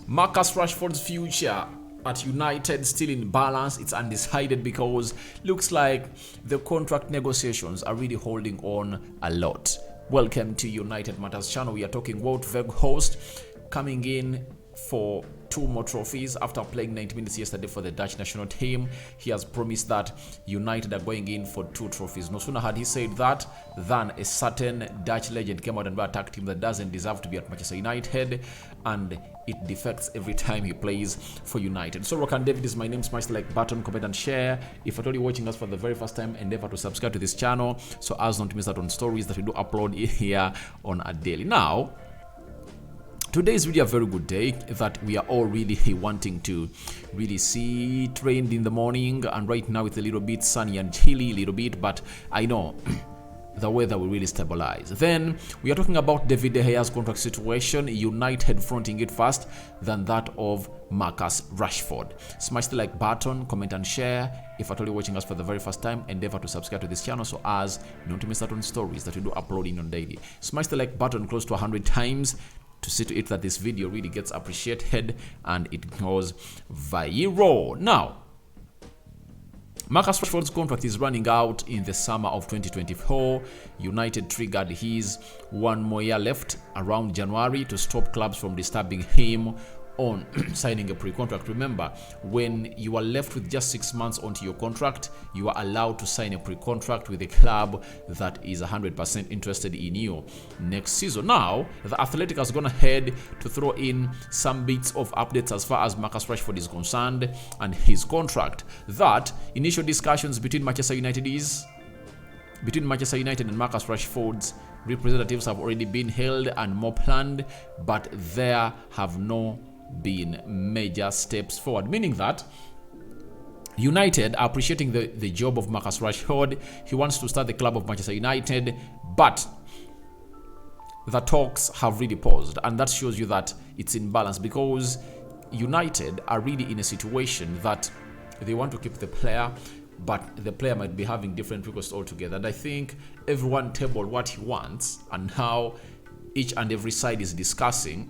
Marcus Rashford's future at United still in balance. It's undecided because looks like the contract negotiations are really holding on a lot. Welcome to United Matters channel. We are talking about Weghorst coming in for 2 more trophies after playing 90 minutes yesterday for the Dutch national team. He has promised that United are going in for 2 trophies. No sooner had he said that than a certain Dutch legend came out and attacked him that doesn't deserve to be at Manchester United, and it defects every time he plays for United. So Rock and David is my name. Smash the like button, comment and share. If you're watching us for the very first time, endeavor to subscribe to this channel so as not to miss out on stories that we do upload here on a daily. Now, today is really a very good day that we are all really wanting to really see. It rained in the morning and right now it's a little bit sunny and chilly a little bit, but I know the weather will really stabilize. Then we are talking about David De Gea's contract situation, United fronting it first than that of Marcus Rashford. Smash the like button, comment and share. If you're watching us for the very first time, endeavor to subscribe to this channel so as not to miss out on stories that we do uploading on daily. Smash the like button close to 100 times to see to it that this video really gets appreciated and it goes viral. Now, Marcus Rashford's contract is running out in the summer of 2024. United triggered his 1 more year left around January to stop clubs from disturbing him on signing a pre-contract. Remember, when you are left with just 6 months onto your contract, you are allowed to sign a pre-contract with a club that is 100% interested in you next season. Now, the Athletic has gone ahead to throw in some bits of updates as far as Marcus Rashford is concerned and his contract. That initial discussions between Manchester United and Marcus Rashford's representatives have already been held and more planned, but there have no been major steps forward, meaning that United are appreciating the job of Marcus Rashford. He wants to start the club of Manchester United, but the talks have really paused, and that shows you that it's in balance because United are really in a situation that they want to keep the player, but the player might be having different requests altogether. And I think everyone tabled what he wants and how each and every side is discussing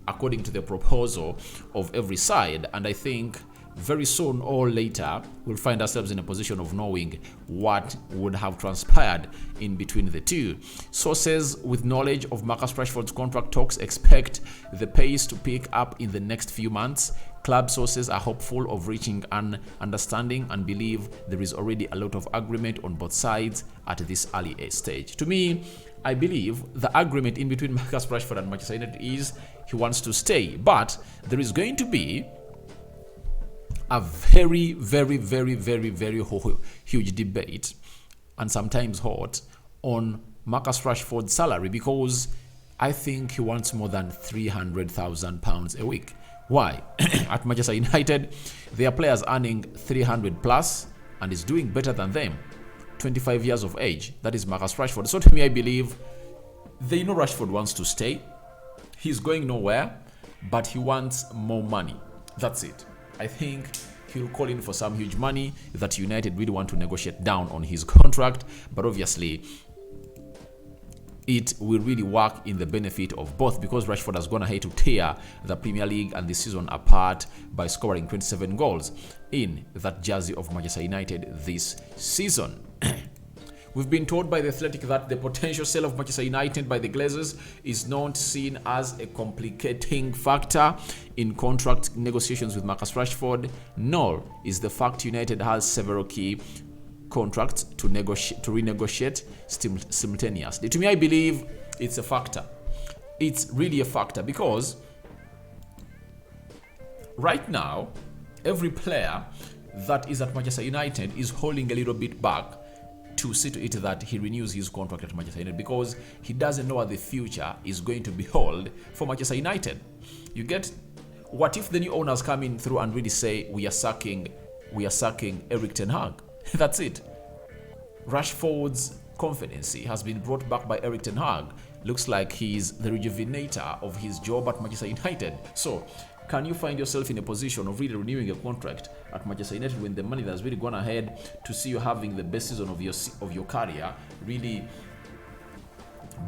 according to the proposal of every side. And I think very soon or later we'll find ourselves in a position of knowing what would have transpired in between the two. Sources with knowledge of Marcus Rashford's contract talks expect the pace to pick up in the next few months. Club sources are hopeful of reaching an understanding and believe there is already a lot of agreement on both sides at this early stage. To me, I believe the agreement in between Marcus Rashford and Manchester United is he wants to stay, but there is going to be a very huge debate, and sometimes hot, on Marcus Rashford's salary, because I think he wants more than £300,000 a week. Why? At Manchester United, there are players earning 300 plus and is doing better than them. 25 years of age. That is Marcus Rashford. So to me, I believe they know Rashford wants to stay. He's going nowhere, but he wants more money. That's it. I think he'll call in for some huge money that United really want to negotiate down on his contract, but obviously it will really work in the benefit of both because Rashford has gone ahead to tear the Premier League and the season apart by scoring 27 goals in that jersey of Manchester United this season. We've been told by the Athletic that the potential sale of Manchester United by the Glazers is not seen as a complicating factor in contract negotiations with Marcus Rashford, nor is the fact United has several key contracts to renegotiate simultaneously. To me, I believe it's a factor. It's really a factor because right now, every player that is at Manchester United is holding a little bit back to see to it that he renews his contract at Manchester United because he doesn't know what the future is going to behold for Manchester United. You get, what if the new owners come in through and really say we are sacking Erik ten Hag? That's it. Rashford's confidence has been brought back by Erik ten Hag. Looks like he's the rejuvenator of his job at Manchester United. So can you find yourself in a position of really renewing a contract at Manchester United when the money that's really gone ahead to see you having the best season of your career really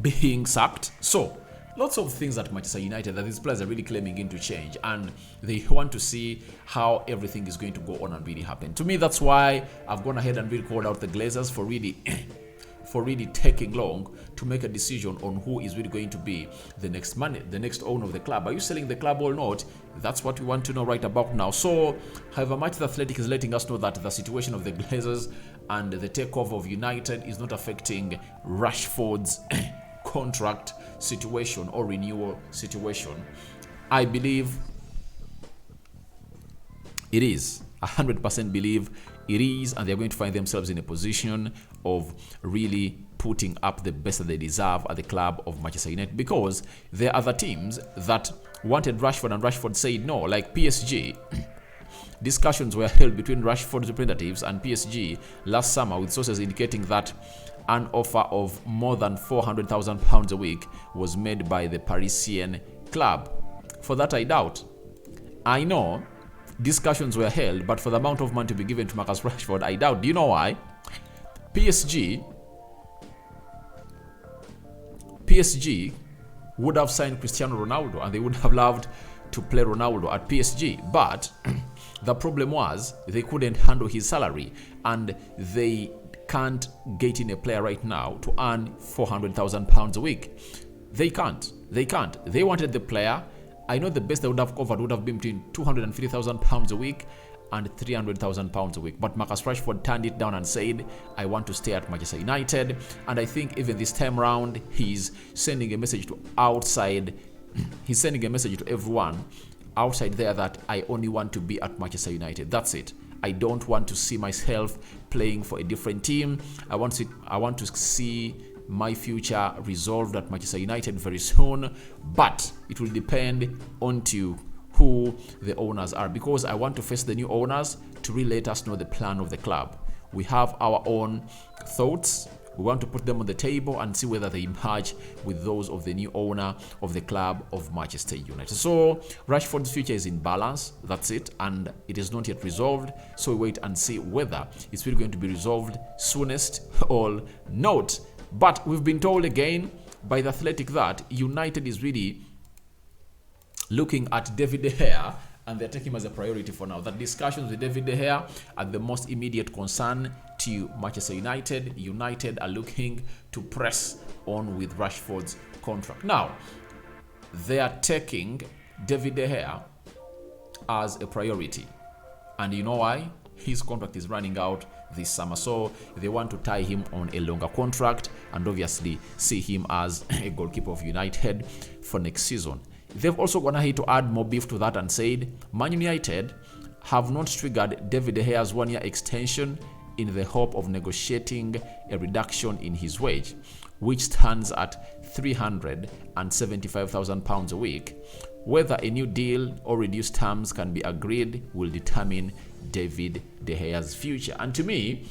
being sacked? So lots of things at Manchester United that these players are really claiming in to change, and they want to see how everything is going to go on and really happen. To me, that's why I've gone ahead and really called out the Glazers for really taking long to make a decision on who is really going to be the next owner of the club. Are you selling the club or not? That's what we want to know right about now. So, however much the Athletic is letting us know that the situation of the Glazers and the takeover of United is not affecting Rashford's contract situation or renewal situation, I believe it is. 100% believe it is, and they're going to find themselves in a position of really putting up the best that they deserve at the club of Manchester United, because there are other teams that wanted Rashford and Rashford said no, like PSG. Discussions were held between Rashford's representatives and PSG last summer, with sources indicating that an offer of more than £400,000 a week was made by the Parisian club. For that, I doubt. I know discussions were held, but for the amount of money to be given to Marcus Rashford, I doubt. Do you know why? PSG would have signed Cristiano Ronaldo, and they would have loved to play Ronaldo at PSG, but the problem was they couldn't handle his salary, and they can't get in a player right now to earn £400,000 a week. They can't. They wanted the player. I know the best they would have offered would have been between £250,000 a week and £300,000 a week. But Marcus Rashford turned it down and said, I want to stay at Manchester United. And I think even this time around, he's sending a message to everyone outside there that I only want to be at Manchester United. That's it. I don't want to see myself playing for a different team. I want to see my future resolved at Manchester United very soon, but it will depend on who the owners are, because I want to face the new owners to really let us know the plan of the club. We have our own thoughts. We want to put them on the table and see whether they match with those of the new owner of the club of Manchester United. So Rashford's future is in balance. That's it. And it is not yet resolved. So we wait and see whether it's really going to be resolved soonest or not. But we've been told again by the Athletic that United is really looking at David De Gea, and they're taking him as a priority for now. That discussions with David De Gea are the most immediate concern to Manchester United. United are looking to press on with Rashford's contract. Now, they are taking David De Gea as a priority. And you know why? His contract is running out this summer. So they want to tie him on a longer contract and obviously see him as a goalkeeper of United for next season. They've also gone ahead to add more beef to that and said Man United have not triggered David De Gea's one-year extension in the hope of negotiating a reduction in his wage, which stands at £375,000 a week. Whether a new deal or reduced terms can be agreed will determine David De Gea's future. And to me,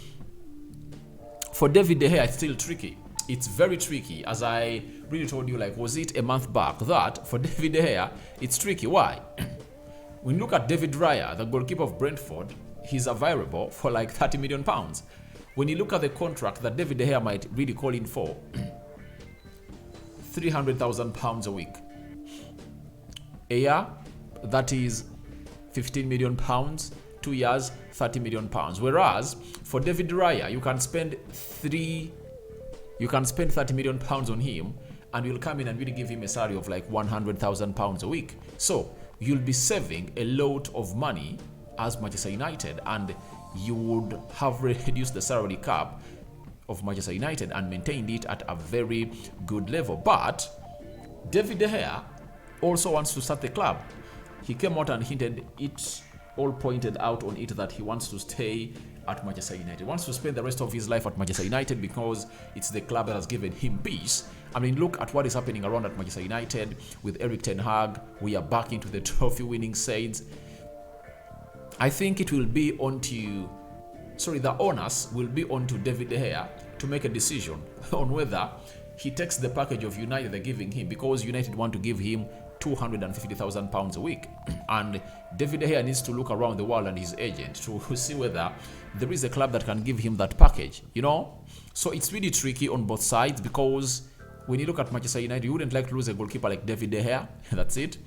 for David De Gea, it's still tricky. It's very tricky, as I really told you, like, was it a month back, that for David De Gea, it's tricky. Why? When you look at David Raya, the goalkeeper of Brentford, he's available for like £30 million. When you look at the contract that David De Gea might really call in for, £300,000 a week. A year, that is £15 million. 2 years, £30 million. Whereas for David Raya, you can spend £30 million on him, and you'll come in and really give him a salary of like £100,000 a week. So you'll be saving a lot of money as Manchester United, and you would have reduced the salary cap of Manchester United and maintained it at a very good level. But David De Gea also wants to start the club. He came out and hinted, it all pointed out on it, that he wants to stay at Manchester United. He wants to spend the rest of his life at Manchester United because it's the club that has given him peace. I mean, look at what is happening around at Manchester United with Erik ten Hag. We are back into the trophy-winning sides. I think it will be the onus will be on to David De Gea to make a decision on whether he takes the package of United they're giving him, because United want to give him £250,000 a week. And David De Gea needs to look around the world and his agent to see whether there is a club that can give him that package, you know? So it's really tricky on both sides, because when you look at Manchester United, you wouldn't like to lose a goalkeeper like David De Gea. That's it.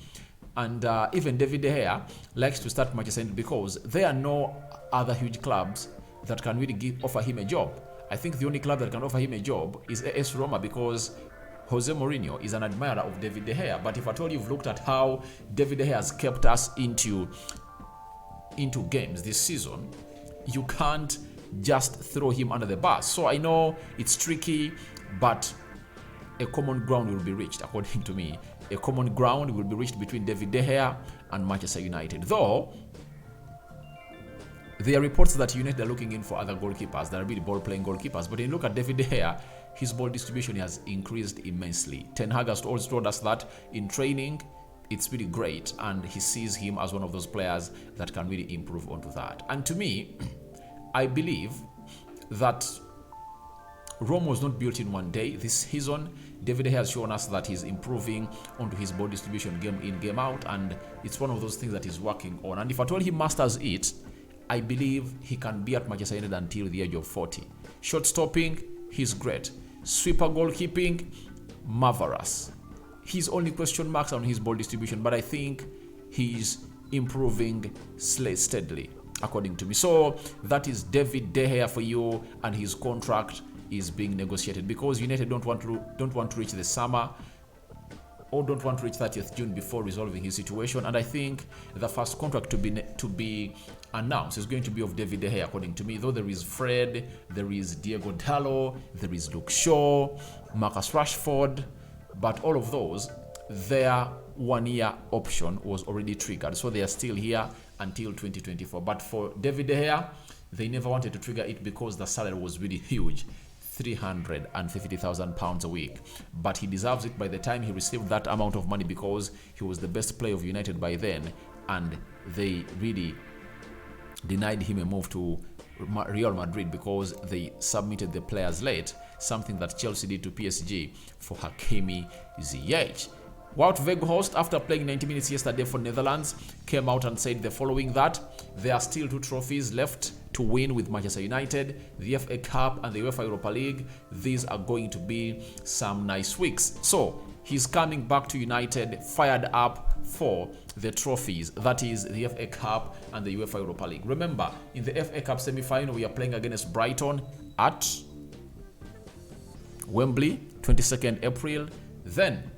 And even David De Gea likes to start Manchester United because there are no other huge clubs that can really offer him a job. I think the only club that can offer him a job is AS Roma, because Jose Mourinho is an admirer of David De Gea. But if at all you've looked at how David De Gea has kept us into games this season, you can't just throw him under the bus. So I know it's tricky, but a common ground will be reached, according to me. A common ground will be reached between David De Gea and Manchester United. Though, there are reports that United are looking in for other goalkeepers that are really ball-playing goalkeepers. But when you look at David De Gea, his ball distribution has increased immensely. Ten Hag has always told us that in training, it's really great, and he sees him as one of those players that can really improve onto that. And to me, I believe that Rome was not built in one day. This season, David has shown us that he's improving onto his ball distribution game in, game out, and it's one of those things that he's working on. And if at all he masters it, I believe he can be at Manchester United until the age of 40. Shot stopping, he's great. Sweeper goalkeeping, marvelous. His only question marks on his ball distribution, but I think he's improving steadily, according to me. So that is David De Gea for you, and his contract is being negotiated because United don't want to reach the summer, or don't want to reach 30th June before resolving his situation. And I think the first contract to be announced is going to be of David De Gea, according to me. Though there is Fred, there is Diego Dallo, there is Luke Shaw, Marcus Rashford, but all of those, their one-year option was already triggered, so they are still here until 2024. But for David De Gea, they never wanted to trigger it because the salary was really huge. £350,000 a week, but he deserves it by the time he received that amount of money, because he was the best player of United by then, and they really denied him a move to Real Madrid because they submitted the players late, something that Chelsea did to PSG for Hakimi Ziyech. Wout Weghorst, after playing 90 minutes yesterday for Netherlands, came out and said the following: that there are still 2 trophies left to win with Manchester United, the FA Cup and the UEFA Europa League. These are going to be some nice weeks. So he's coming back to United fired up for the trophies, that is the FA Cup and the UEFA Europa League. Remember, in the FA Cup semi-final, we are playing against Brighton at Wembley, 22nd April. Then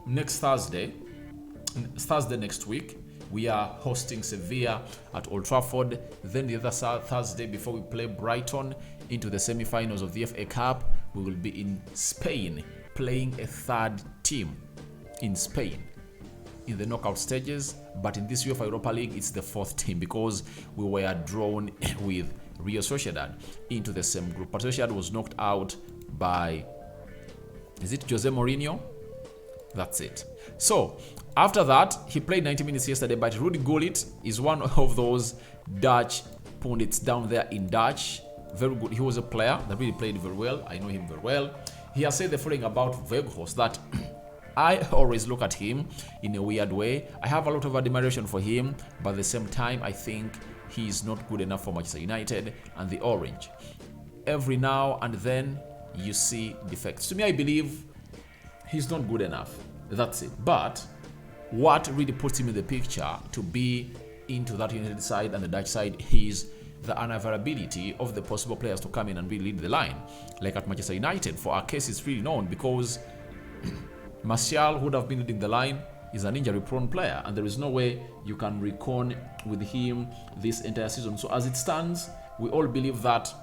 next Thursday next week, we are hosting Sevilla at Old Trafford. Then the other Thursday, before we play Brighton into the semi-finals of the FA Cup, we will be in Spain playing a third team in Spain in the knockout stages. But in this UEFA Europa League, it's the 4th team because we were drawn with Real Sociedad into the same group. But Sociedad was knocked out by, is it Jose Mourinho? That's it. So after that, he played 90 minutes yesterday, but Rudy Gullit is one of those Dutch pundits down there in Dutch. Very good. He was a player that really played very well. I know him very well. He has said the following about Weghorst, that I always look at him in a weird way. I have a lot of admiration for him, but at the same time, I think he is not good enough for Manchester United and the Orange. Every now and then, you see defects. To me, I believe he's not good enough. That's it. But what really puts him in the picture to be into that United side and the Dutch side is the unavailability of the possible players to come in and really lead the line. Like at Manchester United, for our case, it's really known because Martial, who would have been leading the line, is an injury-prone player, and there is no way you can reckon with him this entire season. So as it stands, we all believe that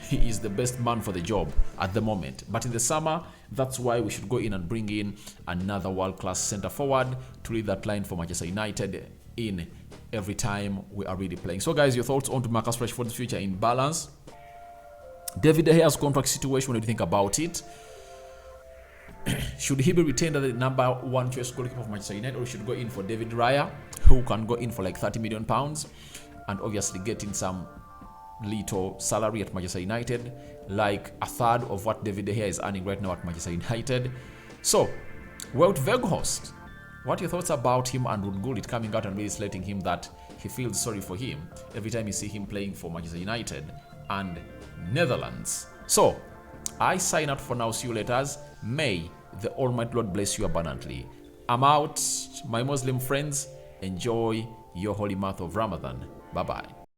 he is the best man for the job at the moment. But in the summer, that's why we should go in and bring in another world-class centre-forward to lead that line for Manchester United in every time we are really playing. So guys, your thoughts on to Marcus Rashford's future in balance. David De Gea's contract situation, what do you think about it? Should he be retained as the number 1 choice goalkeeper of Manchester United, or should go in for David Raya, who can go in for like £30 million and obviously get in some little salary at Manchester United, like a third of what David De Gea is earning right now at Manchester United? So, Wout Weghorst, what are your thoughts about him and Ruud Gullit coming out and really slating him that he feels sorry for him every time you see him playing for Manchester United and Netherlands? So, I sign out for now. See you later. May the Almighty Lord bless you abundantly. I'm out. My Muslim friends, enjoy your holy month of Ramadan. Bye-bye.